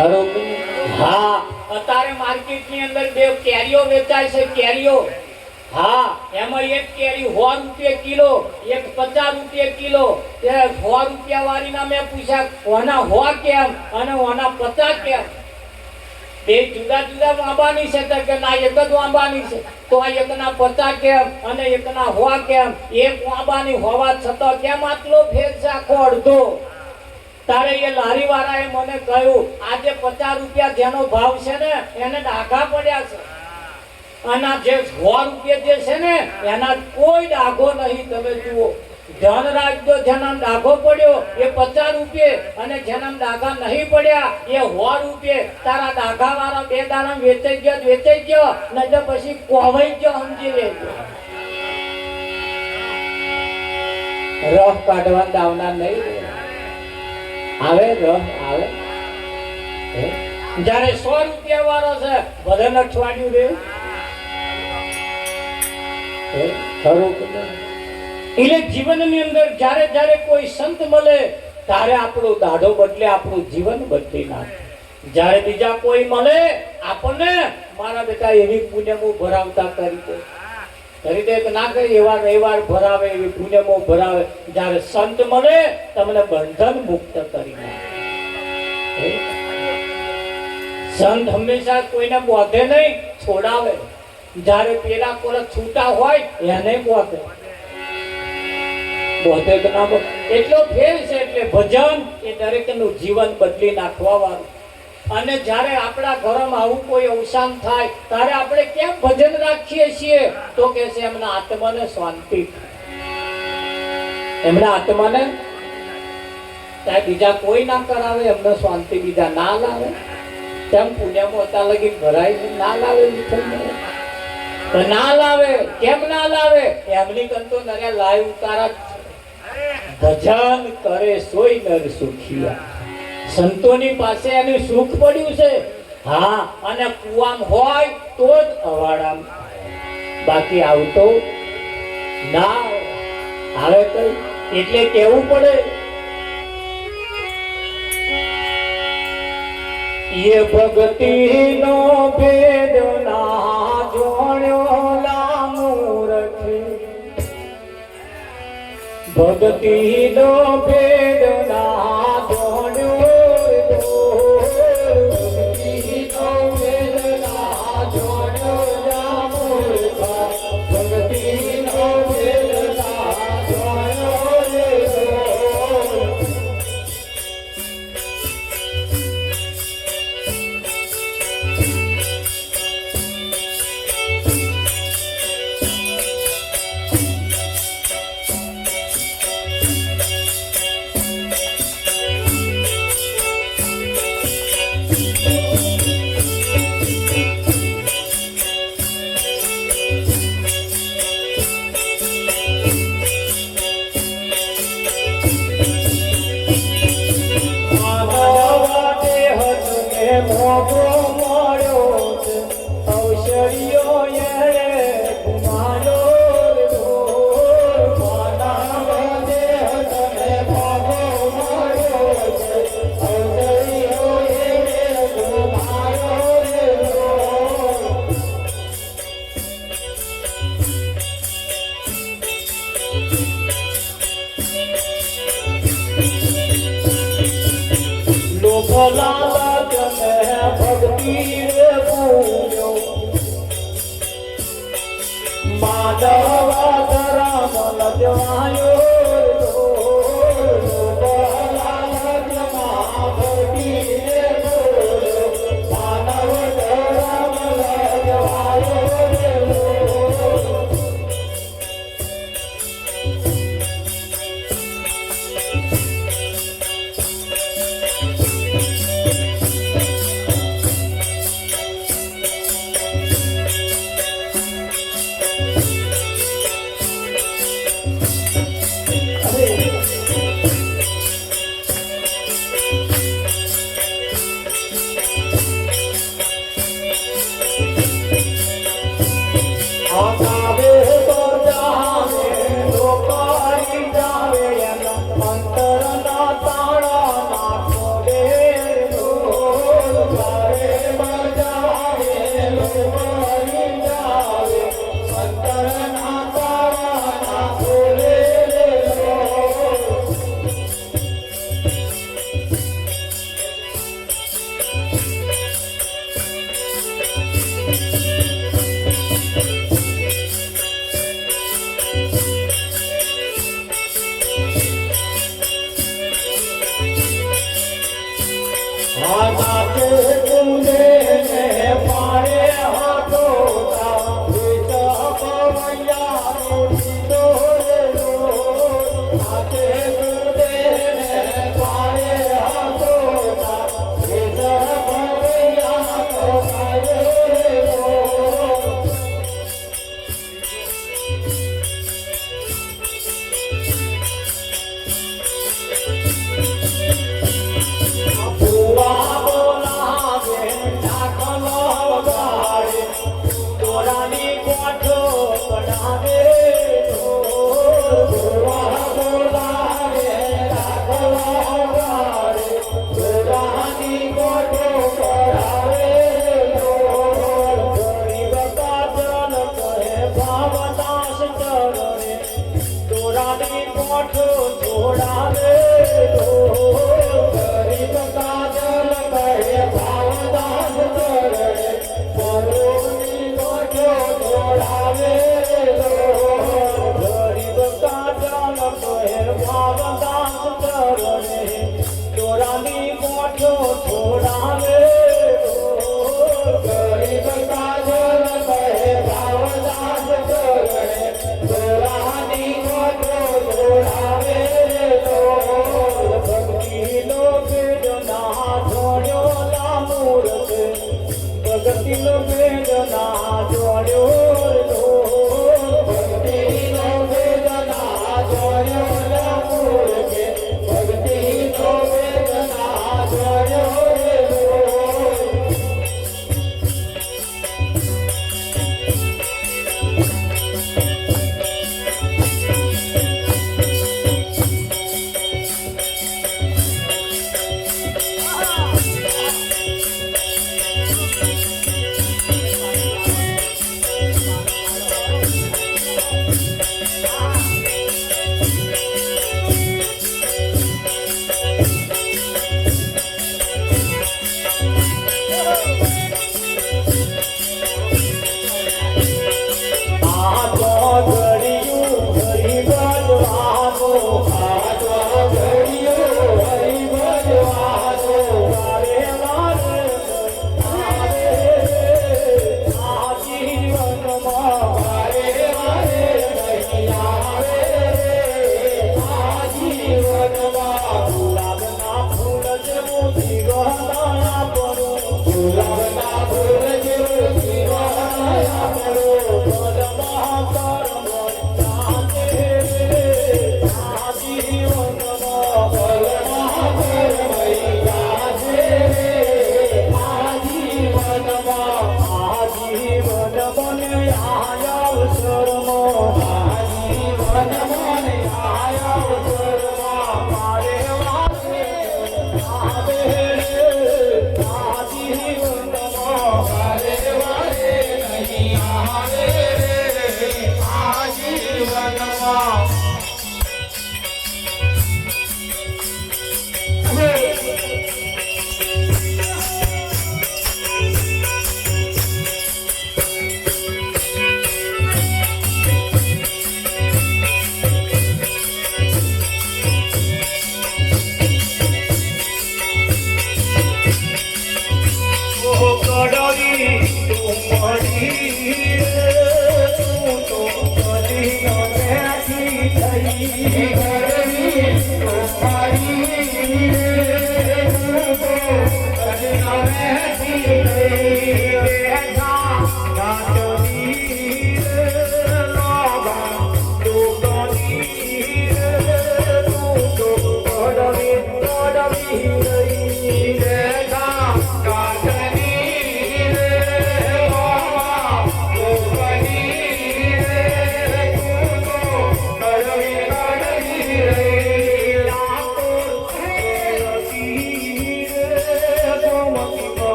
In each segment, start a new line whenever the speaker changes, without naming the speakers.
ખરું કે? હા, અત્યારે માર્કેટની અંદર બે કેરીઓ વેચાય છે, કેરીઓ. હા, એમાં એક કેરી 100 રૂપિયા કિલો, એક 50 રૂપિયા કિલો. તે 100 રૂપિયા વાળીના મેં પૂછ્યા ઓના 100 કેમ અને ઓના 50 કેમ? બે જુદા જુદા વાંબાની છે કે ના એક જ વાંબાની છે? તો આ એકના 50 કેમ અને એકના 100 કેમ? એક વાંબાની હોવા છતાં કેમ આટલો ફેર છે આખો અડધો? તારે એ લારી વાળાએ મને કહ્યું આજે 50 રૂપિયા જેનો ભાવ છે ને એને ડાઘા પડ્યા છે, અને જે 100 રૂપિયા જે છે ને એના કોઈ ડાઘો નહીં. તમે જુઓ, ધ્યાન રાખજો, જેના ડાઘો પડ્યો એ 50 રૂપિયા અને જેના ડાઘા નહીં પડ્યા એ 100 રૂપિયા. તારા ડાઘા વાળા બે દાણા વેચાઈ ગયો નહીં તો પછી કોવાઈ ગયો, સમજી લેજો. રફ કાઢવા દાવના નહીં આવે, રફ આવે. જયારે 100 રૂપિયા વાળો છે ભલે અઠવાડિયું રે ખરું. એટલે જીવનની અંદર જ્યારે જ્યારે કોઈ સંત મળે ત્યારે આપણો દાઢો બદલે, આપણું જીવન બદલી નાખે. જ્યારે બીજા કોઈ મળે આપણને મારા બેટા એવી પુણ્યમો ભરાવતા કરી દે કે ના કરી એવા રવિવાર ભરાવે, એવી પુણ્યમો ભરાવે. જ્યારે સંત મળે તમને બંધન મુક્ત કરી નાખે. સંત હંમેશા કોઈને બોધે નહીં, છોડાવે. જ્યારે પેલા કોરા છૂટા હોય એને બોધે કે ના બોધે. એટલો ફેર છે. એટલે ભજન એ દરેકનું જીવન બદલી નાખવા વાળું. અને જ્યારે આપણા ઘરમાં આવું કોઈ અવસાન થાય ત્યારે આપણે કેમ ભજન રાખીએ છીએ? તો કે છે એમના આત્માને શાંતિ, એમના આત્માને ત્યાં બીજા કોઈ ના કરાવે, એમને શાંતિ બીજા ના લાવે. તેમ પુણ્યમાં હતા લગી ભરાય ના લાવે, ના લાવે. કેમ ના લાવે? એમની કંતો નર્યા લાઈવ ઉતારા. ભજન કરે સોય નર સુખિયા. સંતોની પાસે એનું સુખ પડ્યું છે. હા, અને કુવામ હોય તો જ અવાડામ, બાકી આવતો ના આવે કઈ. એટલે કેવું પડે એ ભક્તિ નો ભેદ ના જોણ્યો લામુ રખી, ભક્તિ નો ભેદ ના જોણ્યો, ભક્તિ નો ભેદ ના જોણ્યો લામુ રખી, ભક્તિ નો ભેદ ના જોણ્યો. ભક્તિ માધવ રામ લજવાયો,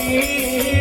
કી